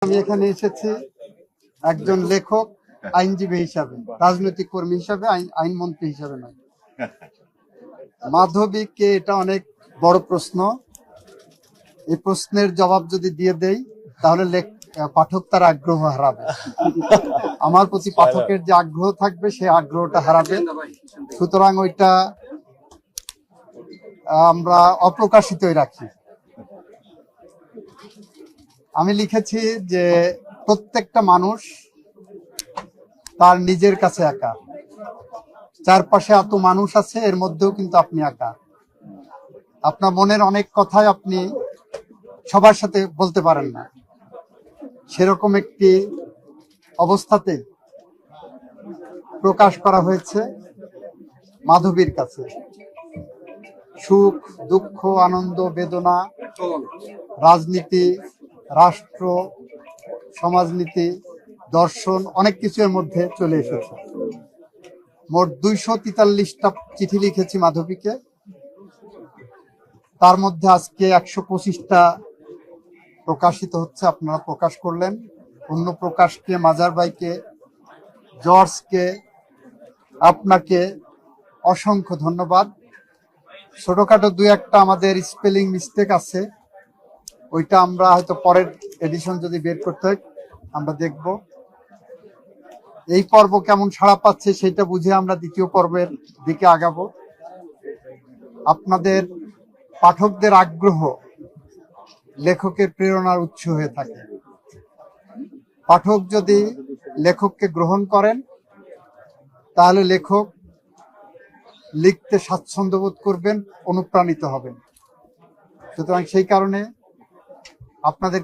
আমি এখানে এসেছি একজন লেখক, আইনজীবী হিসাবে, রাজনৈতিক কর্মী হিসাবে, আইনমন্ত্রী হিসাবে নয়। মাধবীকে এটা অনেক বড় প্রশ্ন। এই প্রশ্নের জবাব যদি দিয়ে দেই তাহলে পাঠক তার আগ্রহ হারাবে। আমার প্রতি পাঠকের যে আগ্রহ থাকবে সে আগ্রহটা হারাবে। সুতরাং ওইটা আমরা অপ্রকাশিতই রাখি। আমি লিখেছি যে প্রত্যেকটা মানুষ তার নিজের কাছে একা, চারপাশে এত মানুষ আছে, এর মধ্যেও কিন্তু আপনি একা। আপনার মনের অনেক কথাই আপনি সবার সাথে বলতে পারেন না। সেরকম একটি অবস্থাতে প্রকাশ করা হয়েছে মাধবীর কাছে। সুখ, দুঃখ, আনন্দ, বেদনা, রাজনীতি, রাষ্ট্র, সমাজনীতি, দর্শন, অনেক কিছুর মধ্যে চলে এসেছে। মোট 243টা চিঠি লিখেছি মাধবীকে। তার মধ্যে আজকে 125টা প্রকাশিত হচ্ছে, আপনারা প্রকাশ করলেন। অন্য প্রকাশকে, মাজার ভাইকে, জর্জকে, আপনাকে অসংখ্য ধন্যবাদ। ছোটখাটো দুই একটা আমাদের স্পেলিং মিস্টেক আছে, ওইটা আমরা হয়তো পরের এডিশন যদি বের করতে হয় আমরা দেখব। এই পর্ব কেমন সাড়া পাচ্ছে সেটা বুঝে আমরা দ্বিতীয় পর্বের দিকে আগাবো। আপনাদের পাঠকদের আগ্রহ লেখকের প্রেরণার উৎস হয়ে থাকে। পাঠক যদি লেখককে গ্রহণ করেন তাহলে লেখক লিখতে স্বাচ্ছন্দ্য বোধ করবেন, অনুপ্রাণিত হবেন। সুতরাং সেই কারণে আপনাদের